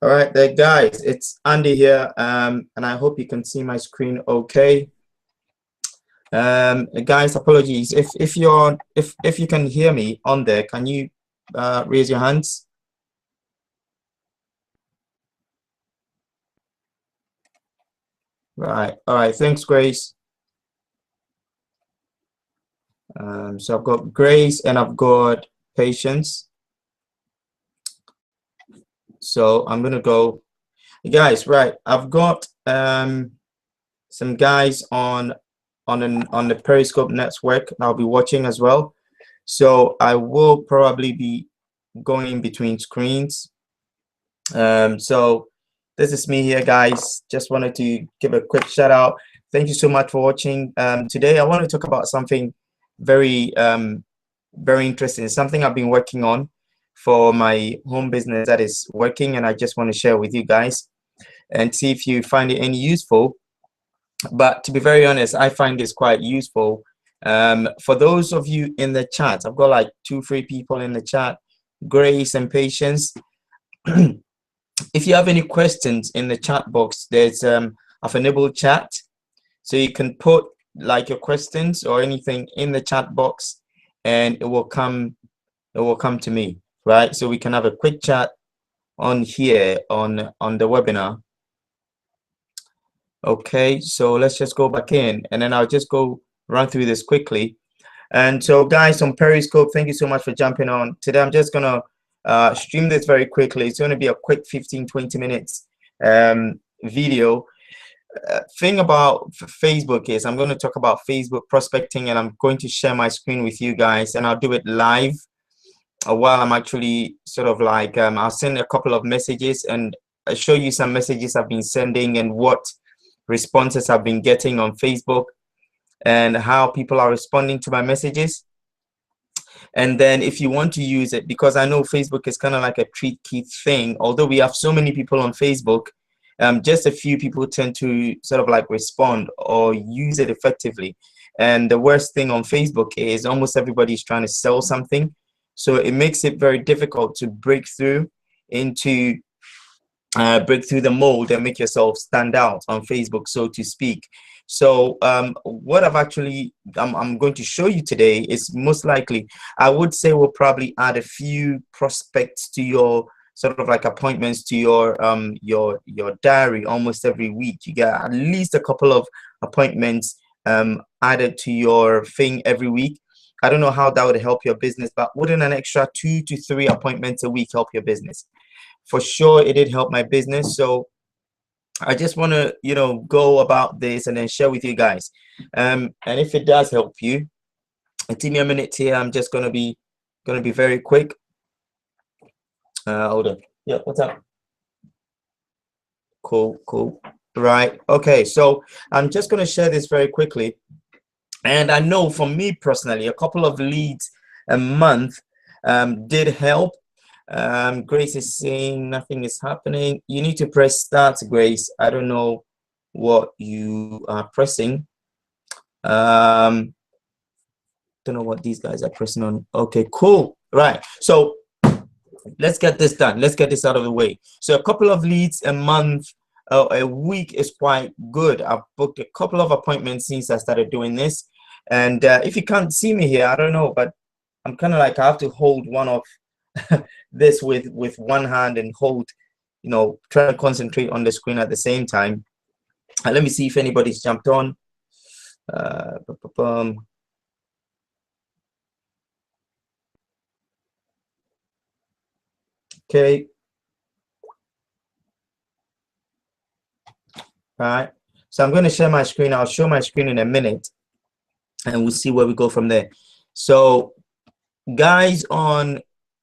All right there, guys. It's Andy here, and I hope you can see my screen okay. Guys, apologies. If you can hear me on there, can you raise your hands? Right. All right. Thanks, Grace. So I've got Grace and I've got Patience. So I'm gonna go, guys. Right. I've got some guys on the Periscope network I'll be watching as well. So I will probably be going between screens. So this is me here, guys. Just wanted to give a quick shout out. Thank you so much for watching. Today I want to talk about something very very interesting. It's something I've been working on for my home business that is working, and I just want to share with you guys and see if you find it any useful. But to be very honest, I find this quite useful. For those of you in the chat, I've got like 2-3 people in the chat, Grace and Patience. If you have any questions in the chat box, there's I've enabled chat, so you can put like your questions or anything in the chat box, and it will come to me, right? So we can have a quick chat on here on the webinar. Okay, so let's just go back in, and then I'll just go run through this quickly. And so, guys on Periscope, thank you so much for jumping on. Today, I'm just gonna stream this very quickly. It's gonna be a quick 15-20 minutes video. Thing about Facebook is I'm going to talk about Facebook prospecting, and I'm going to share my screen with you guys, and I'll do it live while I'm actually sort of like I'll send a couple of messages and I'll show you some messages I've been sending and what responses I've been getting on Facebook and how people are responding to my messages. And then if you want to use it, because I know Facebook is kind of like a tricky thing, although we have so many people on Facebook, just a few people tend to sort of like respond or use it effectively. And the worst thing on Facebook is almost everybody's trying to sell something. So it makes it very difficult to break through the mold and make yourself stand out on Facebook, so to speak. So what I'm going to show you today is most likely, I would say we'll probably add a few prospects to your sort of like appointments to your diary almost every week. You get at least a couple of appointments added to your thing every week. I don't know how that would help your business, but wouldn't an extra 2 to 3 appointments a week help your business? For sure, it did help my business. So I just want to, go about this and then share with you guys. And if it does help you, give me a minute here. I'm just gonna be very quick. Hold on. Yeah, what's up? Cool. Right. Okay. So I'm just gonna share this very quickly. And I know for me personally, a couple of leads a month did help. Grace is saying nothing is happening. You need to press start, Grace. I don't know what you are pressing. Don't know what these guys are pressing on. Okay, cool. Right. So let's get this done. Let's get this out of the way. So a couple of leads a month, a week is quite good. I've booked a couple of appointments since I started doing this. And if you can't see me here, I don't know, but I'm kind of like I have to hold one of this with one hand and hold, try to concentrate on the screen at the same time. Let me see if anybody's jumped on. Okay. All right. So I'm going to share my screen. I'll show my screen in a minute, and we'll see where we go from there. So, guys on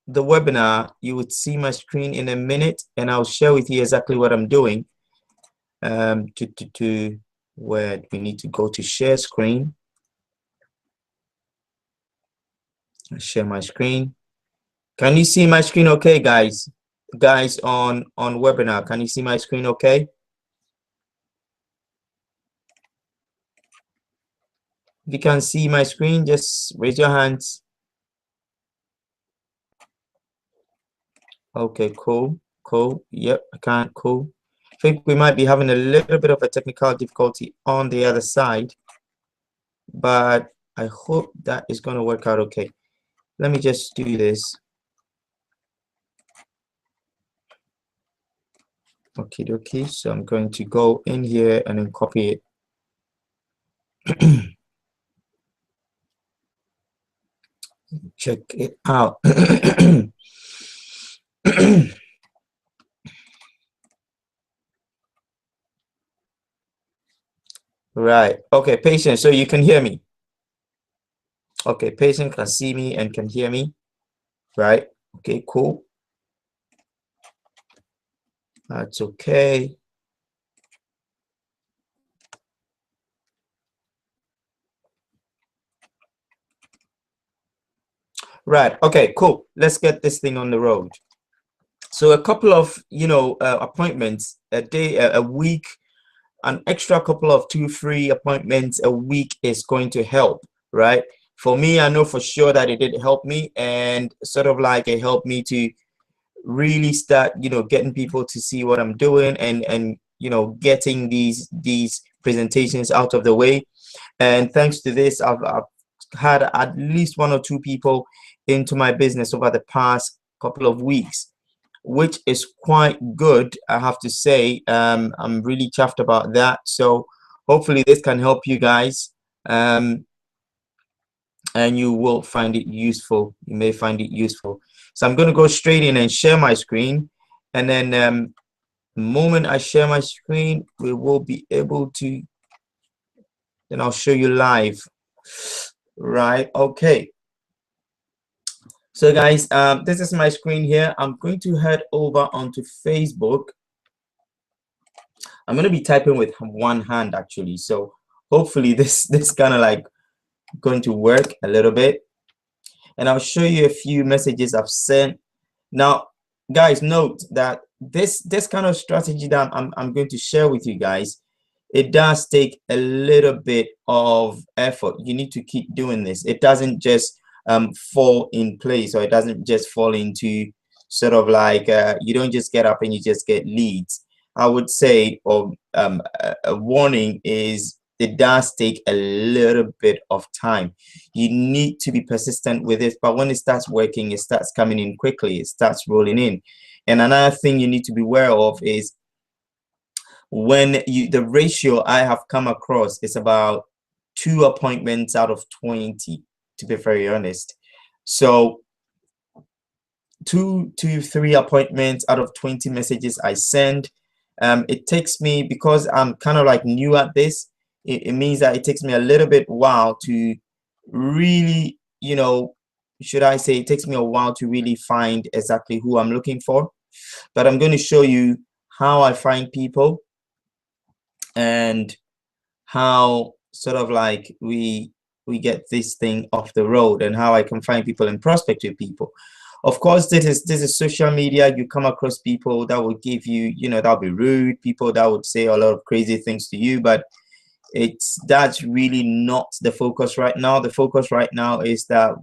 the webinar, you would see my screen in a minute, and I'll share with you exactly what I'm doing. Where we need to go to share screen. I'll share my screen. Can you see my screen okay, guys? Guys on webinar, can you see my screen okay? If you can see my screen, just raise your hands. Okay, cool. Cool. Yep, I can't. Cool. I think we might be having a little bit of a technical difficulty on the other side, but I hope that is going to work out okay. Let me just do this. Okay, okay. So I'm going to go in here and then copy it. Check it out. Right. Okay, patient. So you can hear me. Okay, patient can see me and can hear me. Right. Okay, cool. That's okay. Right. Okay, cool. Let's get this thing on the road. So a couple of, appointments a day, a week, an extra couple of 2-3 appointments a week is going to help, right? For me, I know for sure that it did help me, and sort of like it helped me to really start, getting people to see what I'm doing, and getting these presentations out of the way. And thanks to this, I've had at least 1 or 2 people into my business over the past couple of weeks, which is quite good, I have to say. I'm really chuffed about that. So hopefully this can help you guys, and you will find it useful. You may find it useful. So I'm going to go straight in and share my screen, and then the moment I share my screen, we will be able to, then I'll show you live. Right. Okay. So guys, this is my screen here. I'm going to head over onto Facebook. I'm going to be typing with one hand actually, so hopefully this kind of like going to work a little bit, and I'll show you a few messages I've sent. Now guys, note that this kind of strategy that I'm going to share with you guys, it does take a little bit of effort. You need to keep doing this. It doesn't just fall in place, or it doesn't just fall into sort of like you don't just get up and you just get leads. I would say, or a warning is, it does take a little bit of time. You need to be persistent with it, but when it starts working, it starts coming in quickly, it starts rolling in. And another thing you need to be aware of is, when the ratio I have come across is about 2 appointments out of 20, to be very honest. So 2 to 3 appointments out of 20 messages I send. It takes me, because I'm kind of like new at this, it means that it takes me a little bit while to really, should I say, it takes me a while to really find exactly who I'm looking for. But I'm going to show you how I find people, and how sort of like we get this thing off the road, and how I can find people and prospect with people. Of course, this is social media. You come across people that will give you, that'll be rude, people that would say a lot of crazy things to you, but that's really not the focus right now. The focus right now is that,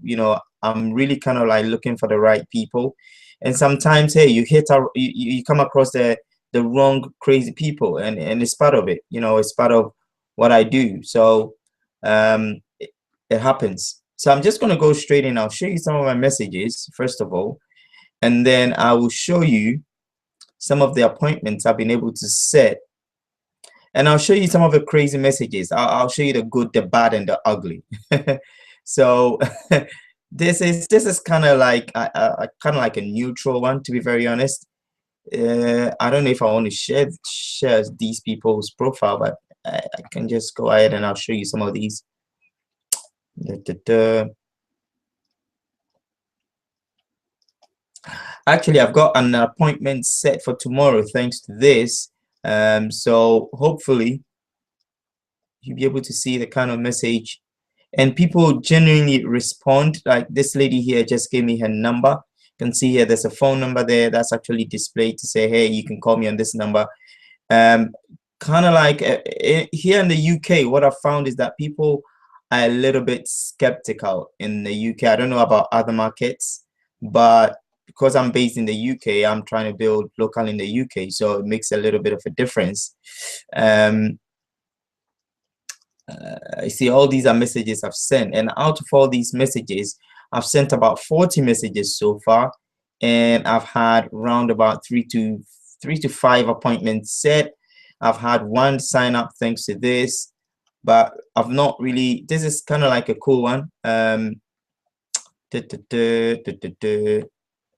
I'm really kind of like looking for the right people. And sometimes, hey, you come across the wrong crazy people, and it's part of it. It's part of what I do. So it happens. So I'm just going to go straight in. I'll show you some of my messages first of all, and then I will show you some of the appointments I've been able to set, and I'll show you some of the crazy messages. I'll show you the good, the bad, and the ugly. So this is kind of like a neutral one, to be very honest. I don't know if I want to share these people's profile, but I can just go ahead and I'll show you some of these. Actually, I've got an appointment set for tomorrow thanks to this. So hopefully you'll be able to see the kind of message, and people genuinely respond. Like this lady here just gave me her number. You can see here there's a phone number there that's actually displayed to say, hey, you can call me on this number. Kind of like here in the UK, what I found is that people are a little bit skeptical in the UK. I don't know about other markets, but because I'm based in the UK, I'm trying to build local in the UK, so it makes a little bit of a difference. I see all these are messages I've sent, and out of all these messages, I've sent about 40 messages so far, and I've had round about three to five appointments set. I've had one sign up thanks to this, but I've not really. This is kind of like a cool one.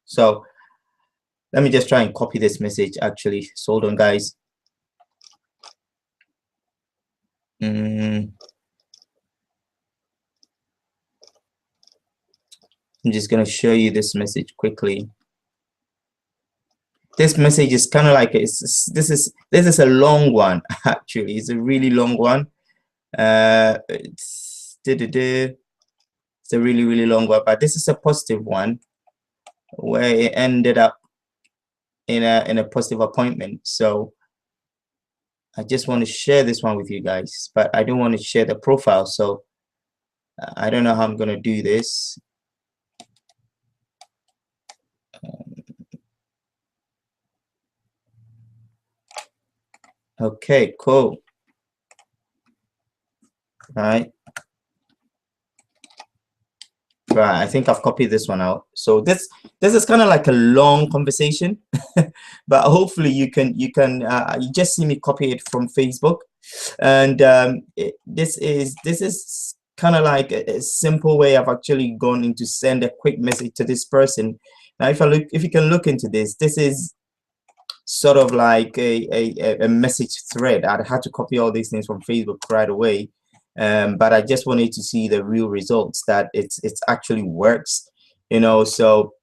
So let me just try and copy this message actually. So hold on, guys. I'm just going to show you this message quickly. This message is kind of like this is a long one. Actually, it's a really long one. It's a really long one, but this is a positive one where it ended up in a positive appointment. So I just want to share this one with you guys, but I don't want to share the profile, so I don't know how I'm going to do this. Okay, cool. Right, I think I've copied this one out. So this is kind of like a long conversation, but hopefully you just see me copy it from Facebook, and this is kind of like a simple way I've actually gone in to send a quick message to this person. Now, if you can look into this is sort of like a message thread. I had to copy all these things from Facebook right away. But I just wanted to see the real results, that it's actually works, you know. So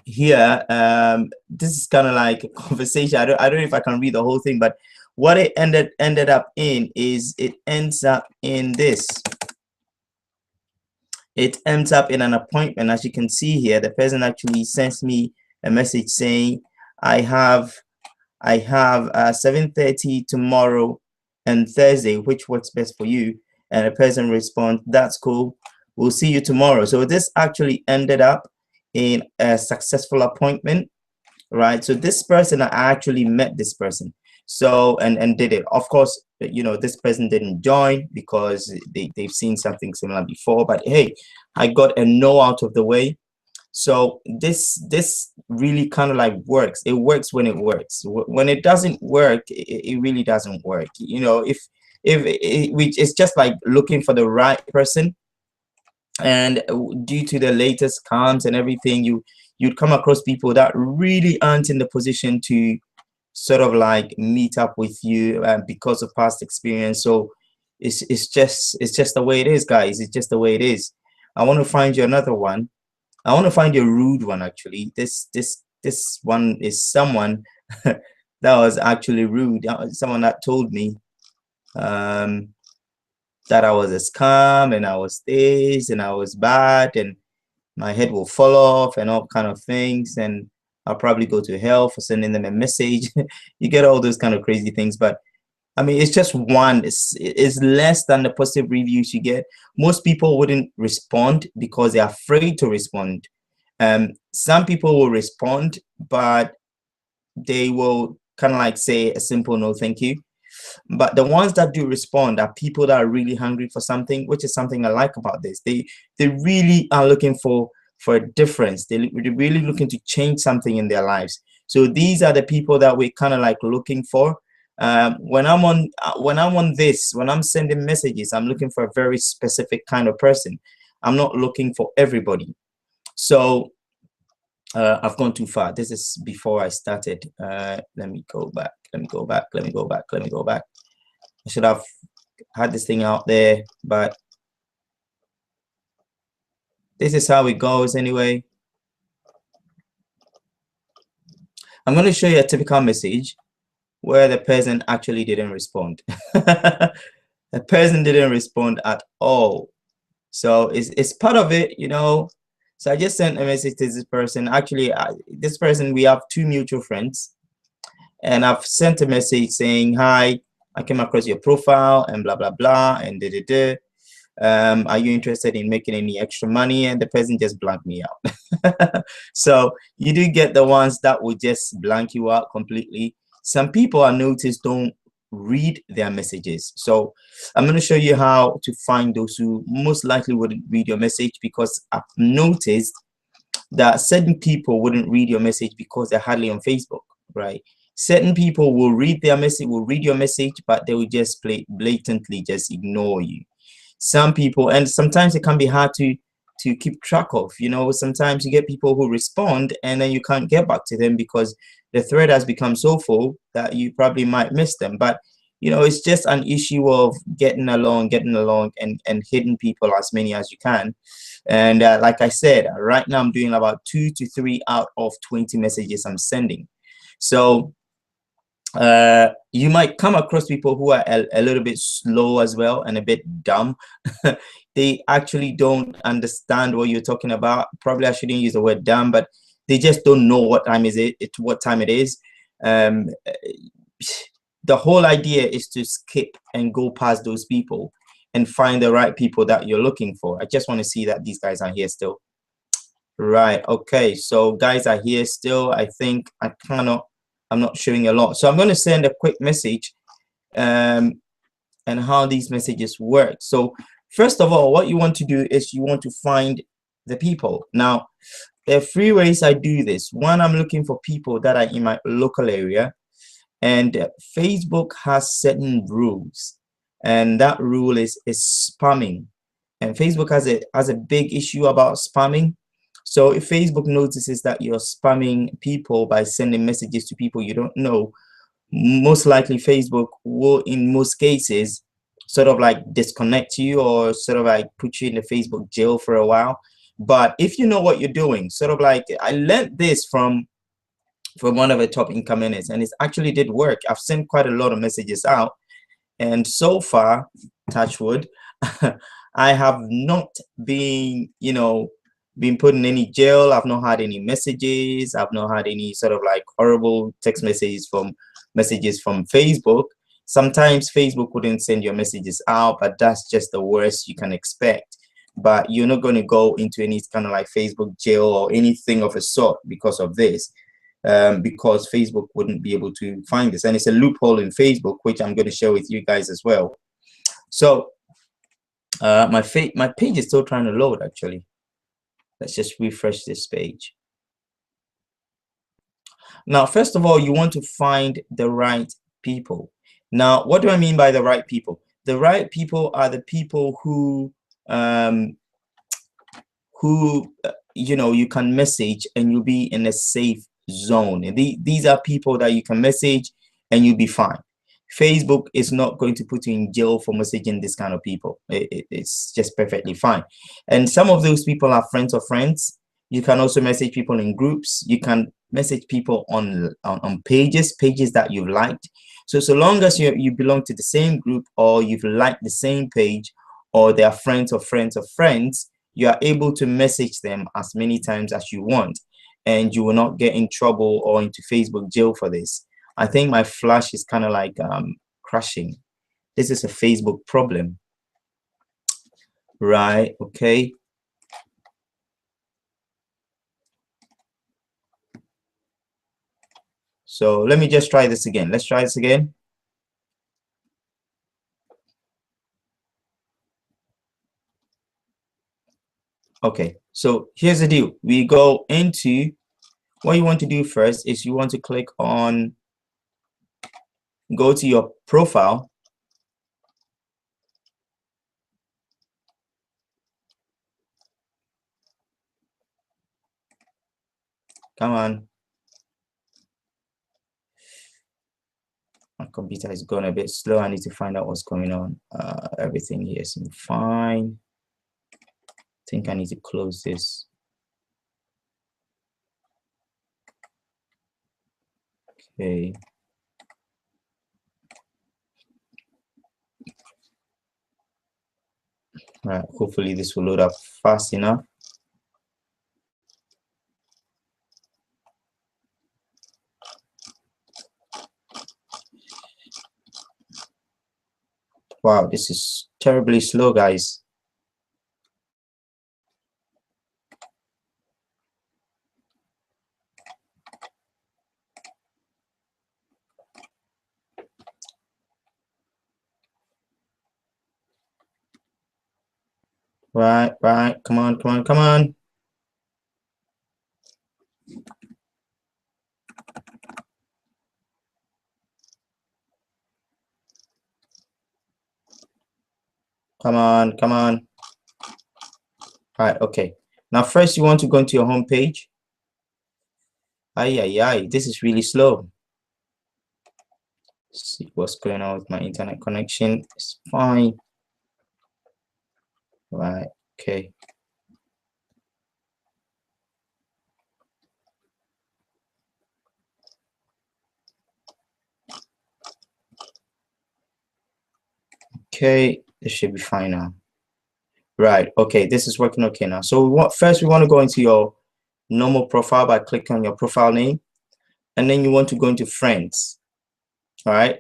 here, this is kind of like a conversation. I don't know if I can read the whole thing, but what it ended up in is it ends up in this. It ends up in an appointment. As you can see here, the person actually sends me a message saying, I have 7:30 tomorrow and Thursday, which works best for you? And the person responds, that's cool, we'll see you tomorrow. So this actually ended up in a successful appointment, right? So this person, I actually met this person, so and did it. Of course, you know, this person didn't join because they've seen something similar before, but hey, I got a no out of the way. So this really kind of like works. It works when it works. When it doesn't work, it really doesn't work. You know, it's just like looking for the right person, and due to the latest scams and everything, you'd come across people that really aren't in the position to sort of like meet up with you because of past experience. So it's just the way it is, guys. It's just the way it is. I want to find you another one. I want to find a rude one, actually. This one is someone that was actually rude. Someone that told me that I was a scam and I was this and I was bad and my head will fall off and all kind of things, and I'll probably go to hell for sending them a message. You get all those kind of crazy things, but I mean, it's just one. It's less than the positive reviews you get. Most people wouldn't respond because they're afraid to respond. Some people will respond, but they will kind of like say a simple no, thank you. But the ones that do respond are people that are really hungry for something, which is something I like about this. They really are looking for a difference. They're really looking to change something in their lives. So these are the people that we're kind of like looking for. When I'm sending messages, I'm looking for a very specific kind of person. I'm not looking for everybody. So I've gone too far. This is before I started. Let me go back. I should have had this thing out there, but this is how it goes anyway. I'm going to show you a typical message where the person actually didn't respond. The person didn't respond at all. So it's part of it, you know. So I just sent a message to this person. Actually, this person, we have two mutual friends, and I've sent a message saying, hi, I came across your profile and blah blah blah and Are you interested in making any extra money? And the person just blanked me out. So you do get the ones that will just blank you out completely. Some people, I noticed, don't read their messages. So I'm going to show you how to find those who most likely wouldn't read your message, because I've noticed that certain people wouldn't read your message because they're hardly on Facebook, right? Certain people will read their message, will read your message, but they will just blatantly just ignore you. Some people, and sometimes it can be hard to keep track of, you know. Sometimes you get people who respond and then you can't get back to them because the thread has become so full that you probably might miss them. But you know, it's just an issue of getting along and hitting people as many as you can. And like I said, right now I'm doing about 2 to 3 out of 20 messages I'm sending. So you might come across people who are a little bit slow as well and a bit dumb. They actually don't understand what you're talking about. Probably I shouldn't use the word dumb, but they just don't know what time is it, what time it is. The whole idea is to skip and go past those people and find the right people that you're looking for. I just want to see that these guys are here still. Right. Okay. So guys are here still. I think I'm not showing a lot. So I'm going to send a quick message and how these messages work. So first of all, what you want to do is you want to find the people. Now, there are 3 ways I do this. One, I'm looking for people that are in my local area, and Facebook has certain rules, and that rule is spamming. And Facebook has a big issue about spamming. So if Facebook notices that you're spamming people by sending messages to people you don't know, most likely Facebook will, in most cases, sort of like disconnect you or sort of like put you in the Facebook jail for a while. But if you know what you're doing, sort of like, I learned this from one of the top income earners, and it actually did work. I've sent quite a lot of messages out, and so far, touch wood, I have not been, you know, been put in any jail. I've not had any messages. I've not had any sort of like horrible text messages from Facebook. Sometimes Facebook wouldn't send your messages out, but that's just the worst you can expect. But you're not going to go into any kind of like Facebook jail or anything of a sort because of this. Because Facebook wouldn't be able to find this, and it's a loophole in Facebook, which I'm going to share with you guys as well. So my page is still trying to load. Actually, let's just refresh this page. Now, first of all, you want to find the right people. Now, what do I mean by the right people? The right people are the people who you know, you can message and you'll be in a safe zone. And these are people that you can message and you'll be fine. Facebook is not going to put you in jail for messaging this kind of people. It's just perfectly fine. And some of those people are friends of friends. You can also message people in groups. You can message people on pages that you've liked. So long as you belong to the same group, or you've liked the same page, or they are friends of friends of friends, you are able to message them as many times as you want, and you will not get in trouble or into Facebook jail for this. I think my flash is kind of like crashing. This is a Facebook problem, right? Okay. So let me just try this again. Let's try this again. Okay, so here's the deal. We go into, what you want to do first is you want to click on, go to your profile. Come on. My computer is going a bit slow. I need to find out what's going on. Everything here is fine. I think I need to close this. Okay. Right. Hopefully this will load up fast enough. Wow, this is terribly slow, guys. Right, right. Come on, come on, come on. Come on, come on. Right, okay. Now first you want to go into your home page. Ay, ay, ay. This is really slow. Let's see what's going on with my internet connection. It's fine. Right, okay. Okay, this should be fine now. Right, okay, this is working okay now. So first we want to go into your normal profile by clicking on your profile name, and then you want to go into friends. All right.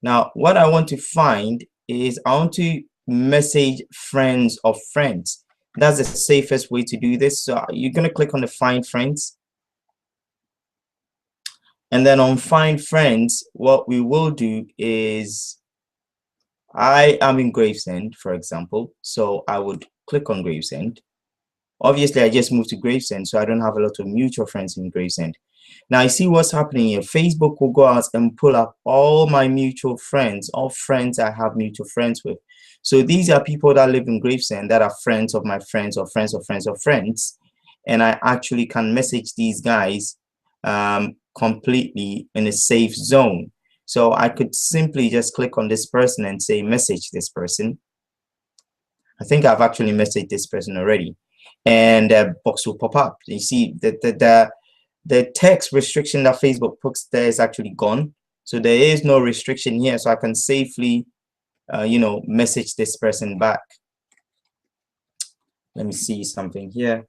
Now, what I want to find is I want to message friends of friends. That's the safest way to do this. So you're going to click on the find friends. And then on find friends, what we will do is I am in Gravesend, for example. So I would click on Gravesend. Obviously, I just moved to Gravesend, so I don't have a lot of mutual friends in Gravesend. Now, I see what's happening here. Facebook will go out and pull up all my mutual friends, all friends I have mutual friends with. So these are people that live in Gravesend that are friends of my friends or friends of friends of friends. And I actually can message these guys completely in a safe zone. So I could simply just click on this person and say, message this person. I think I've actually messaged this person already. And a box will pop up. You see the text restriction that Facebook puts there is actually gone. So there is no restriction here. So I can safely, message this person back. Let me see something here.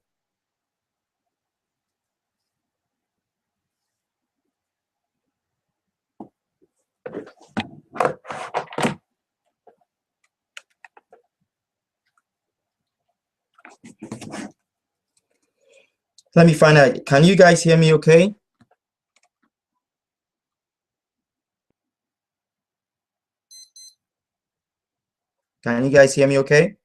Let me find out. Can you guys hear me okay? Can you guys hear me okay?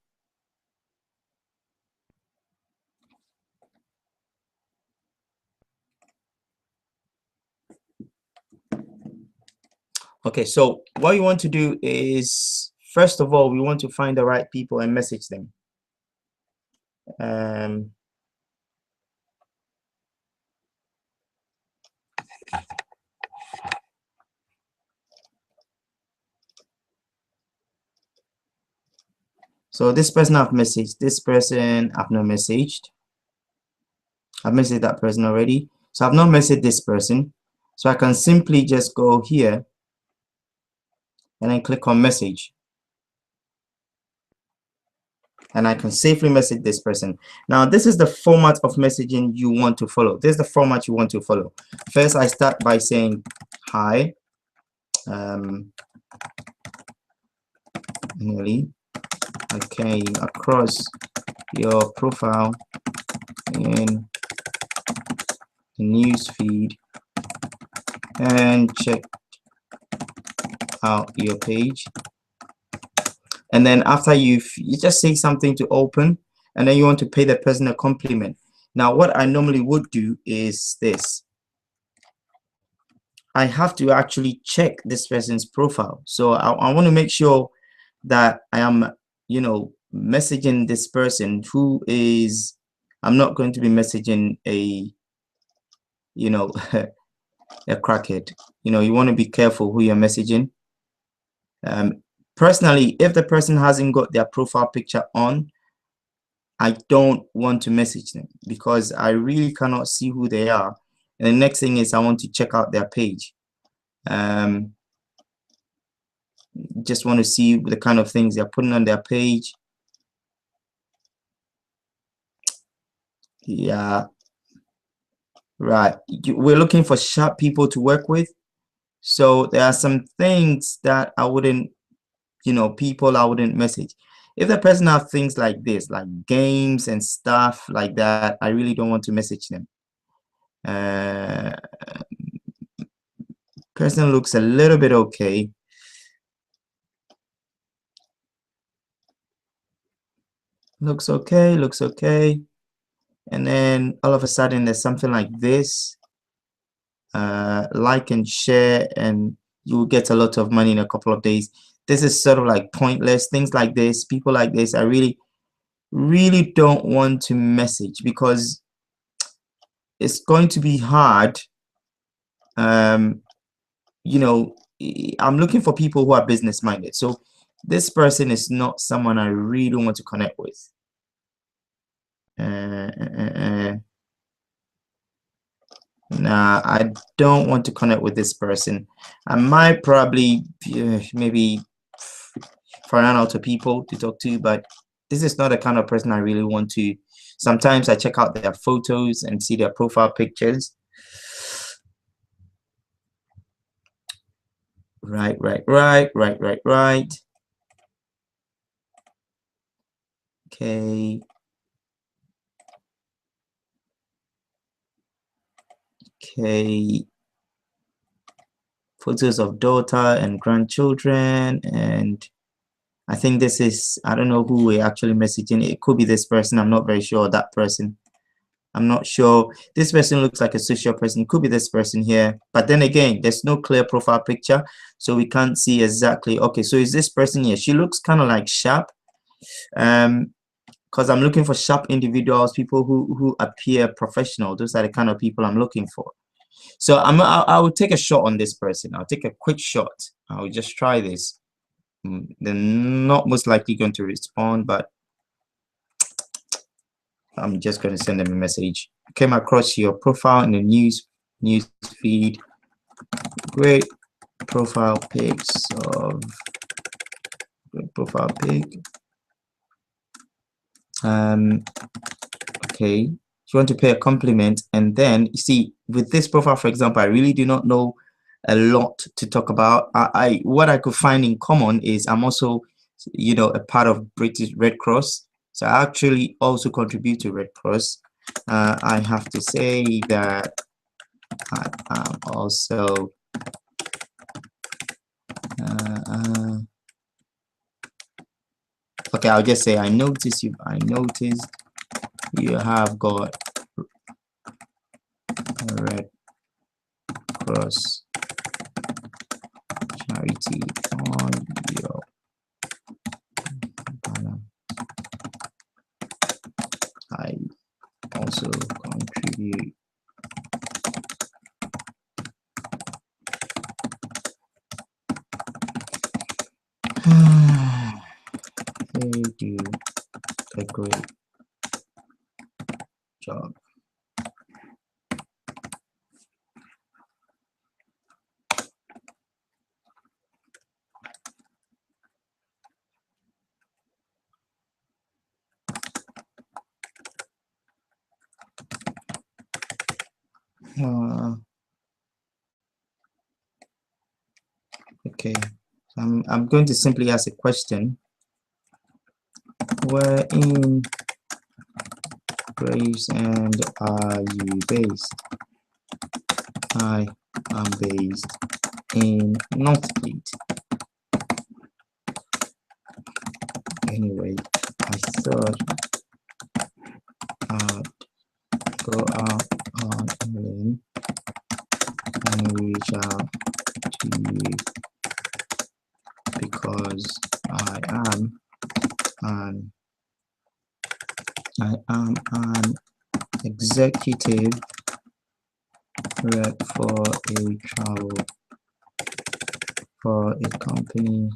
Okay, so what you want to do is, first of all, we want to find the right people and message them. So this person I've messaged, this person I've not messaged. I've messaged that person already. So I've not messaged this person. So I can simply just go here and then click on message. And I can safely message this person. Now, this is the format of messaging you want to follow. This is the format you want to follow. First, I start by saying, hi, Nearly. I came across your profile in the news feed and checked out your page. And then after you just say something to open, and then you want to pay the person a compliment. Now, what I normally would do is this. I have to actually check this person's profile. So I want to make sure that I am, messaging this person who is, I'm not going to be messaging a, a crackhead. You want to be careful who you're messaging. Personally, if the person hasn't got their profile picture on, I don't want to message them because I really cannot see who they are. And the next thing is I want to check out their page. Just want to see the kind of things they're putting on their page. Yeah, right. We're looking for sharp people to work with. So there are some things that I wouldn't, people I wouldn't message. If the person has things like this, like games and stuff like that, I really don't want to message them. Person looks a little bit okay. looks okay, looks okay. And then all of a sudden there's something like this. Like and share and you will get a lot of money in a couple of days. This is sort of like pointless. Things like this, people like this, I really don't want to message because it's going to be hard. You know, I'm looking for people who are business minded. So this person is not someone I really want to connect with. Nah, I don't want to connect with this person. I might probably maybe find out to people to talk to, but this is not the kind of person I really want to. Sometimes I check out their photos and see their profile pictures. Right. Okay. Okay. Photos of daughter and grandchildren, and I think this is, I don't know who we're actually messaging. It could be this person. I'm not very sure. That person. I'm not sure. This person looks like a social person. It could be this person here. But then again, there's no clear profile picture. So we can't see exactly. Okay, so is this person here? She looks kind of like sharp. Because I'm looking for sharp individuals, people who appear professional. Those are the kind of people I'm looking for. So I will take a shot on this person. I'll take a quick shot. I'll just try this. They're not most likely going to respond, but I'm just going to send them a message. Came across your profile in the news feed. Great profile pics of great profile pic. Okay. You want to pay a compliment, and then you see with this profile, for example, I really do not know a lot to talk about. What I could find in common is I'm also, you know, a part of British Red Cross, so I actually also contribute to Red Cross. I have to say that I am also okay. I'll just say I noticed you have got Red Cross charity on your banner. I also contribute they do a great job. Okay, I'm going to simply ask a question. Where in Gravesend are you based? I am based in Northgate. Anyway, I thought I'd go out on a limb and reach out to you because I am an executive rep for a company.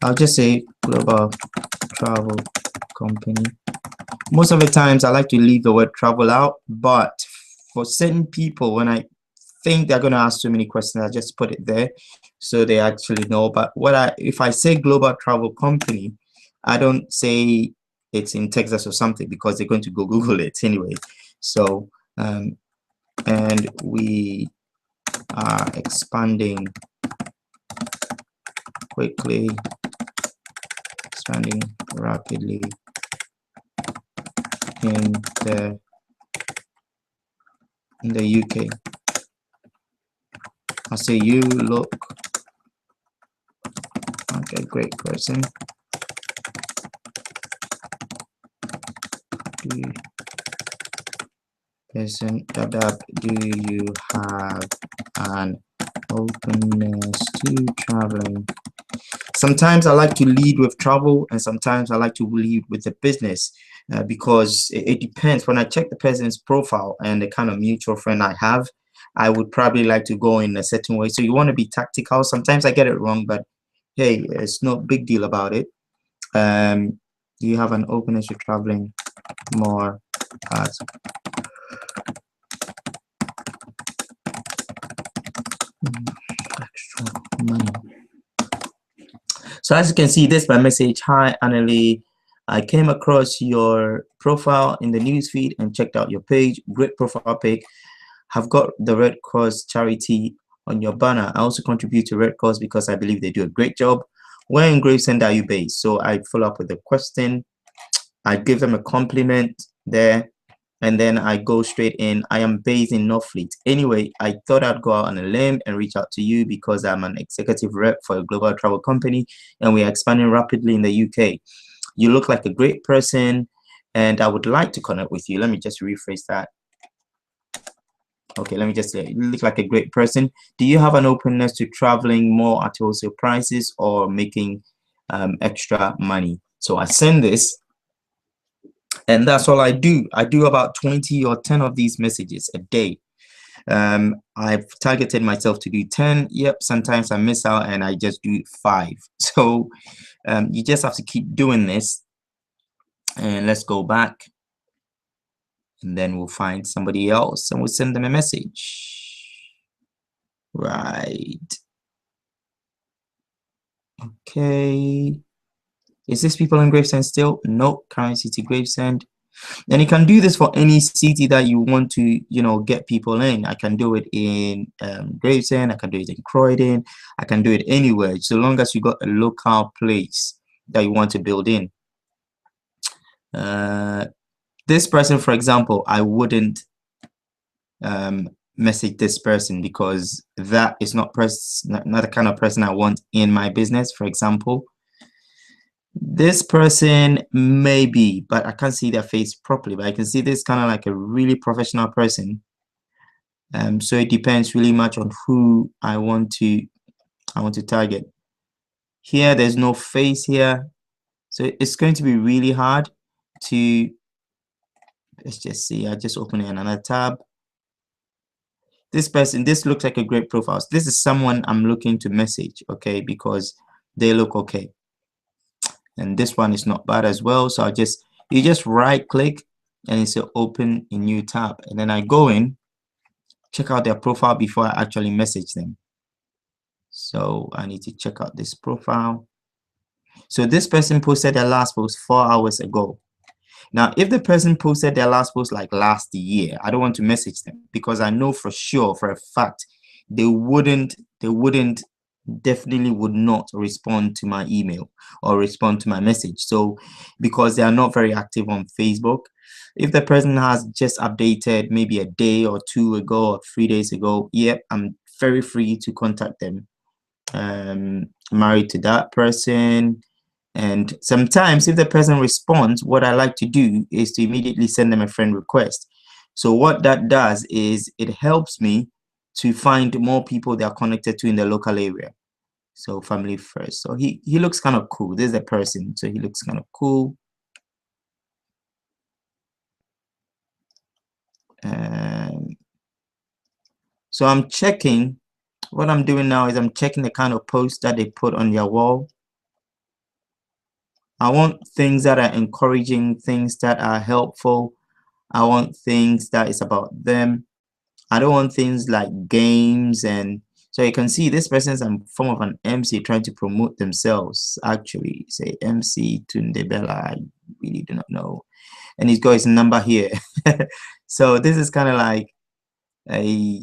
I'll just say global travel company. Most of the times I like to leave the word travel out, but for certain people, when I think they're going to ask too many questions, I just put it there so they actually know. But if I say global travel company, I don't say it's in Texas or something because they're going to go Google it anyway. So and we are expanding quickly, expanding rapidly in the UK. I say you look like a great person. to person that do you have an openness to traveling? Sometimes I like to lead with travel, and sometimes I like to lead with the business, because it depends. When I check the person's profile and the kind of mutual friend I have, I would probably like to go in a certain way. So you want to be tactical. Sometimes I get it wrong, but hey, it's no big deal about it. Do you have an openness to traveling more as extra money? So as you can see, this is my message. Hi, Annalie. I came across your profile in the newsfeed and checked out your page. Great profile pic. Have got the Red Cross charity on your banner. I also contribute to Red Cross because I believe they do a great job. Where in Gravesend are you based? So I follow up with a question. I give them a compliment there, and then I go straight in. I am based in Northfleet. Anyway, I thought I'd go out on a limb and reach out to you because I'm an executive rep for a global travel company and we are expanding rapidly in the UK. You look like a great person and I would like to connect with you. Let me just rephrase that. Okay, let me just say, you look like a great person. Do you have an openness to traveling more at wholesale prices or making extra money? So I send this, and that's all I do. I do about 20 or 10 of these messages a day. I've targeted myself to do 10. Yep, sometimes I miss out and I just do 5. So you just have to keep doing this. And let's go back. And then we'll find somebody else and we'll send them a message. Right. Okay. Is this people in Gravesend still? No, current city Gravesend. And you can do this for any city that you want to, get people in. I can do it in Gravesend. I can do it in Croydon. I can do it anywhere, so long as you got a local place that you want to build in. This person, for example, I wouldn't message this person because that is not the kind of person I want in my business. For example, this person maybe, but I can't see their face properly, but I can see this kind of like a really professional person. So it depends really much on who I want to target. Here there's no face here, so it's going to be really hard to, let's just see. I just open another tab. This person, this looks like a great profile. So this is someone I'm looking to message, okay, because they look okay. And this one is not bad as well. So you just right click and it's a open a new tab, and then I go in, check out their profile before I actually message them. So I need to check out this profile. So this person posted their last post 4 hours ago. Now, if the person posted their last post like last year, I don't want to message them because I know for sure, for a fact, they definitely would not respond to my email or respond to my message. So because they are not very active on Facebook, if the person has just updated maybe a day or 2 ago or 3 days ago, yep, I'm very free to contact them. Married to that person. And sometimes if the person responds, what I like to do is to immediately send them a friend request. So what that does is it helps me to find more people that are connected to in the local area. So family first. So he looks kind of cool. This is a person, so he looks kind of cool. So I'm checking. What I'm doing now is I'm checking the kind of posts that they put on their wall. I want things that are encouraging, things that are helpful. I want things that is about them. I don't want things like games. And so you can see this person is a form of an MC trying to promote themselves. Actually, say MC Tunde Bella. I really do not know. And he's got his number here. So this is kind of like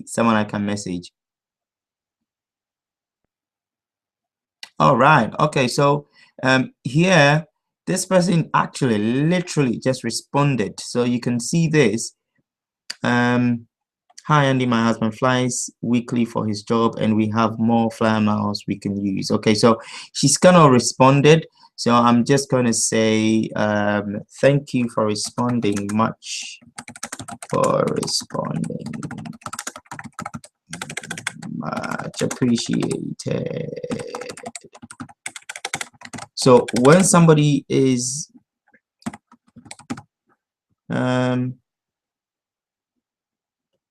someone I can message. All right. Okay. So here, this person actually literally just responded. So you can see this. Hi, Andy, my husband flies weekly for his job and we have more flyer miles we can use. Okay, so she's kind of responded. So I'm just going to say thank you for responding, much appreciated. So when somebody is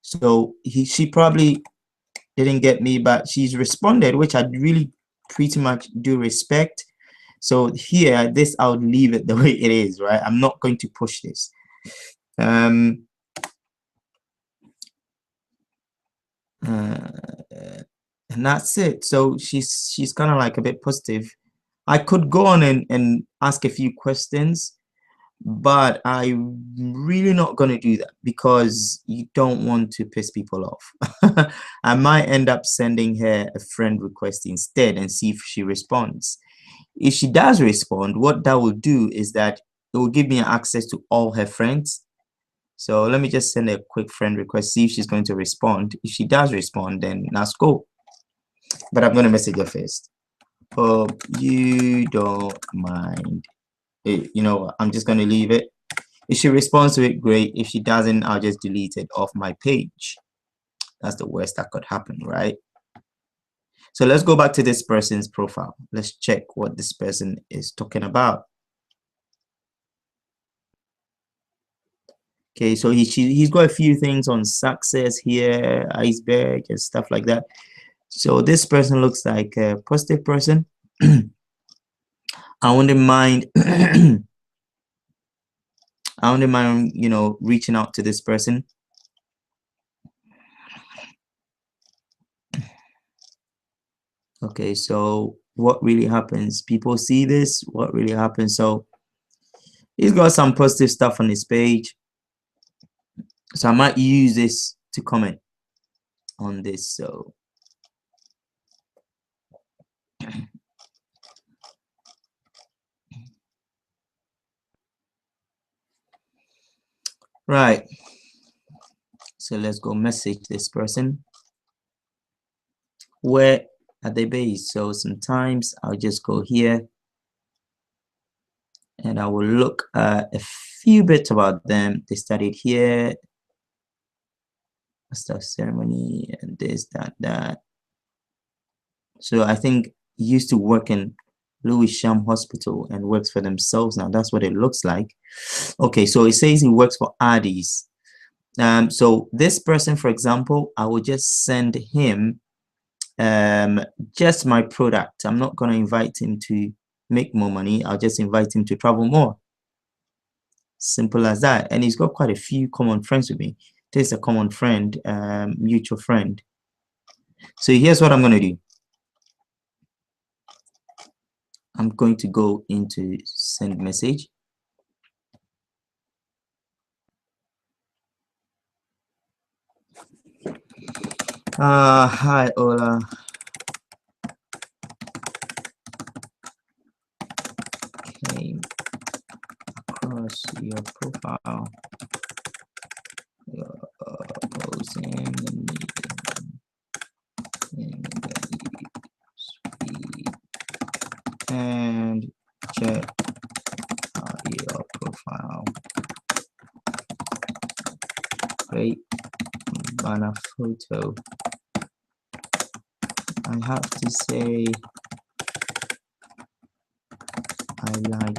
so she probably didn't get me, but she's responded, which I really pretty much do respect. So here, this I would leave it the way it is, right? I'm not going to push this. And that's it. So she's kind of like a bit positive. I could go on and ask a few questions, but I'm really not going to do that because you don't want to piss people off. I might end up sending her a friend request instead and see if she responds. If she does respond, what that will do is that it will give me access to all her friends. So let me just send a quick friend request, see if she's going to respond. If she does respond, then let's go. But I'm going to message her first. Hope you don't mind. You know, I'm just going to leave it. If she responds to it, great. If she doesn't, I'll just delete it off my page. That's the worst that could happen, right? So let's go back to this person's profile. Let's check what this person is talking about. Okay, so he's got a few things on success here, iceberg and stuff like that. So this person looks like a positive person. I wouldn't mind you know, reaching out to this person. Okay, so what really happens? People see this, what really happens? So he's got some positive stuff on his page. So I might use this to comment on this. So right. So let's go message this person. Where are they based? So sometimes I'll just go here and I will look at a few bits about them. They studied here, stuff ceremony, and this, that. So I think he used to work in Lewisham Hospital and works for themselves now. That's what it looks like. Okay, so it says he works for Addis. So this person, for example, I will just send him just my product. I'm not going to invite him to make more money. I'll just invite him to travel more. Simple as that. And he's got quite a few common friends with me. There's a common friend, mutual friend. So here's what I'm going to do. I'm going to go into send message. Hi, Ola. Came across your profile. You're posing in and check your profile. Great banner photo. I have to say I like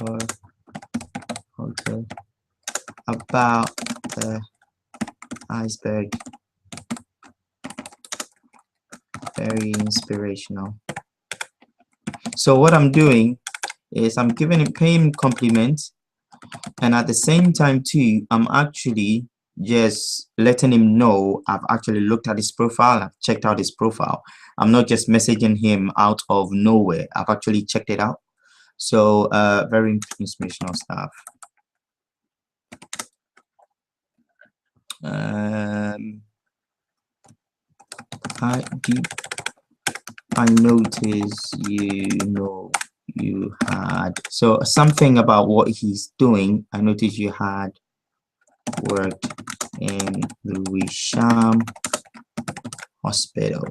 your photo about the iceberg. Very inspirational. So what I'm doing is I'm giving him paying compliments, and at the same time too, I'm actually just letting him know I've actually looked at his profile, I've checked out his profile. I'm not just messaging him out of nowhere. I've actually checked it out. So very inspirational stuff. I noticed you had so something about what he's doing. I noticed you had worked in Lewisham Hospital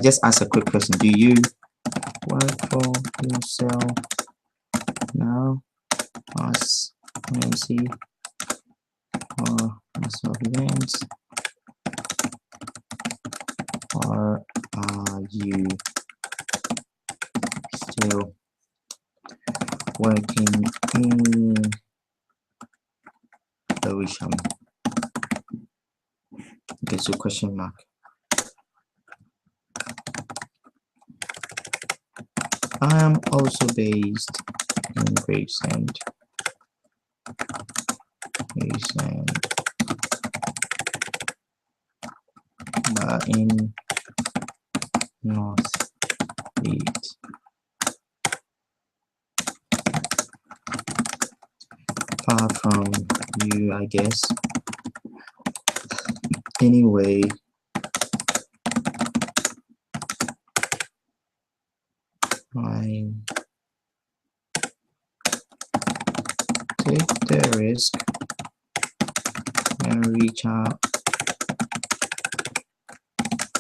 just ask a quick question. Do you work for yourself now as an MC or master of events, or are you still working in Lewisham? Okay, so question mark. I am also based in Gravesend. But in North Leeds. Far from you, I guess. Anyway, I take the risk and reach out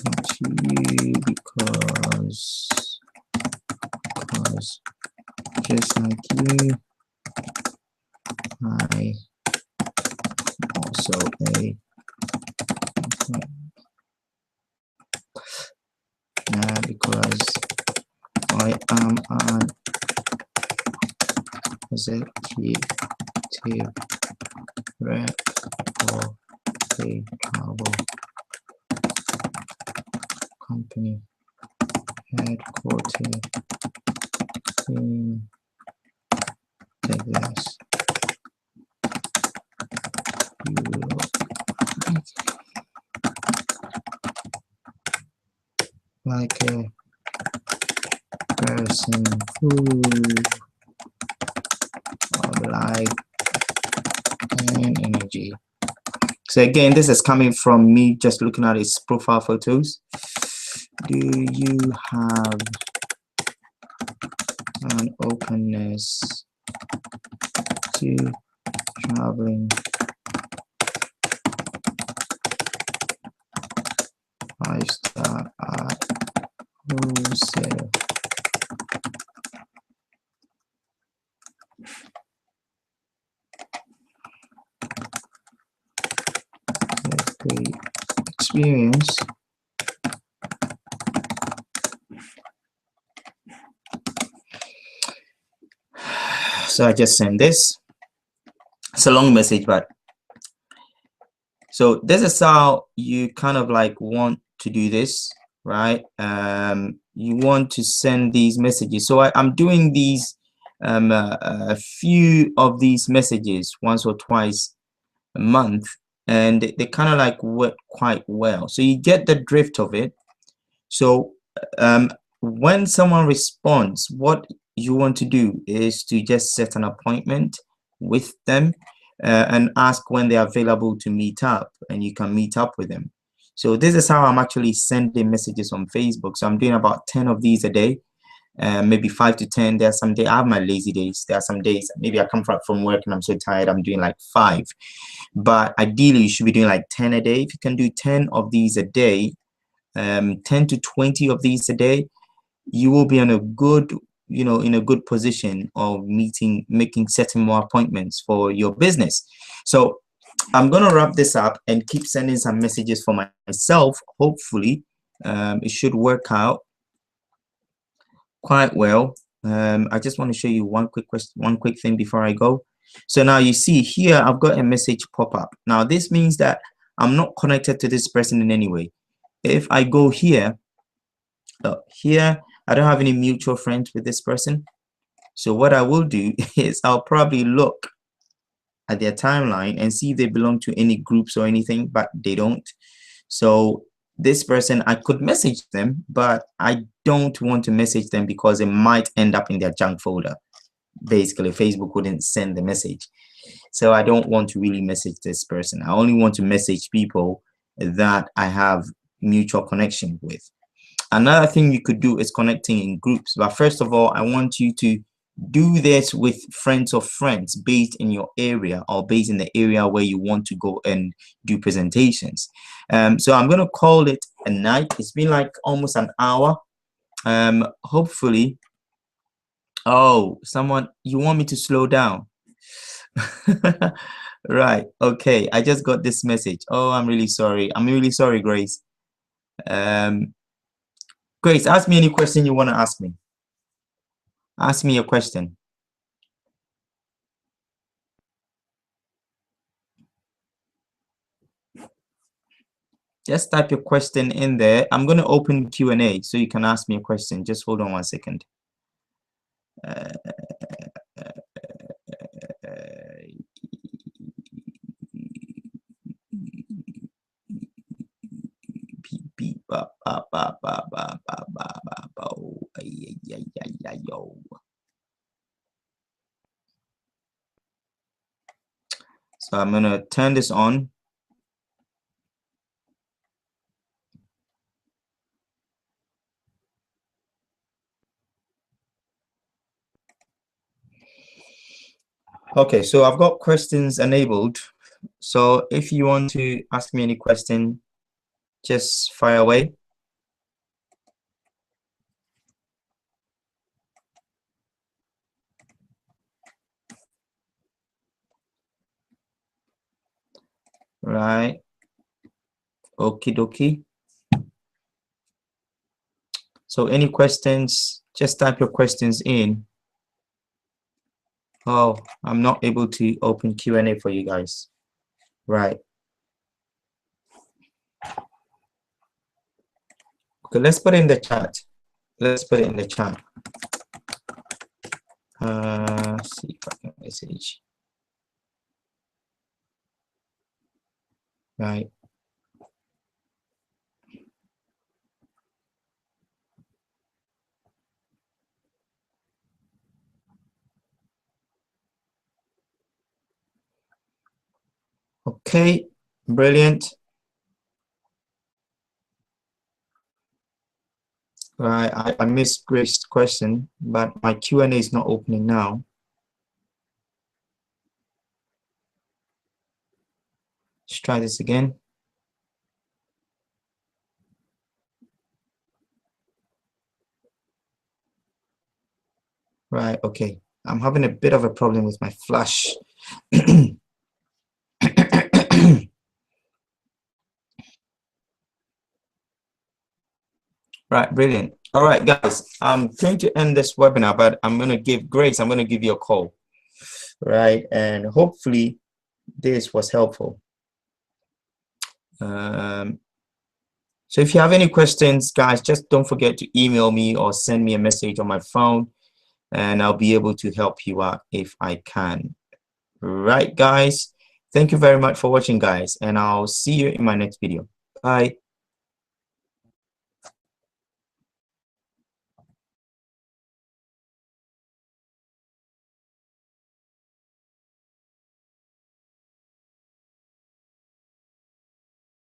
to you because just like you, I also because I am an executive rep for a travel company headquartered in Texas. Like a person who of life and energy. So again, this is coming from me just looking at his profile photos. Do you have an openness to traveling 5-star at wholesale? Great experience. So I just send this. It's a long message, but so this is how you kind of like want to do this, right? You want to send these messages. So I'm doing these a few of these messages once or twice a month, and they kind of like work quite well. So you get the drift of it. So when someone responds, what you want to do is to just set an appointment with them and ask when they're available to meet up, and you can meet up with them. So this is how I'm actually sending messages on Facebook. So I'm doing about 10 of these a day, maybe 5 to 10. There are some days I have my lazy days. There are some days maybe I come from work and I'm so tired I'm doing like 5. But ideally you should be doing like 10 a day. If you can do 10 of these a day, 10 to 20 of these a day, you will be in a good, in a good position of making certain more appointments for your business. So I'm going to wrap this up and keep sending some messages for myself. Hopefully it should work out quite well. I just want to show you one quick thing before I go. So now you see here I've got a message pop up. Now this means that I'm not connected to this person in any way. If I go here, here I don't have any mutual friends with this person. So what I will do is I'll probably look at their timeline and see if they belong to any groups or anything, but they don't. So this person, I could message them, but I don't want to message them because it might end up in their junk folder. Basically, Facebook wouldn't send the message. So I don't want to really message this person. I only want to message people that I have mutual connection with. Another thing you could do is connecting in groups. But first of all, I want you to do this with friends of friends based in your area or based in the area where you want to go and do presentations. So I'm going to call it a night. It's been like almost an hour. Hopefully, oh, someone, you want me to slow down? Right. Okay. I just got this message. Oh, I'm really sorry. I'm really sorry, Grace. Grace, ask me any question you want to ask me. Ask me a question. Just type your question in there. I'm going to open Q&A so you can ask me a question. Just hold on 1 second. So I'm going to turn this on. Okay, so I've got questions enabled. So if you want to ask me any question, just fire away. Right. Okie dokie. So any questions, just type your questions in. Oh, I'm not able to open Q&A for you guys. Right. Okay, let's put it in the chat. Let's put it in the chat. See if I can message. Right. Okay, brilliant. Right, I missed Grace's question, but my Q&A is not opening now. Let's try this again. Right, okay. I'm having a bit of a problem with my Flash. Right, brilliant. All right, guys, I'm going to end this webinar, but I'm going to give Grace, I'm going to give you a call. Right, and hopefully this was helpful. So if you have any questions, guys, just don't forget to email me or send me a message on my phone, and I'll be able to help you out if I can. Right, guys, thank you very much for watching, guys, and I'll see you in my next video. Bye.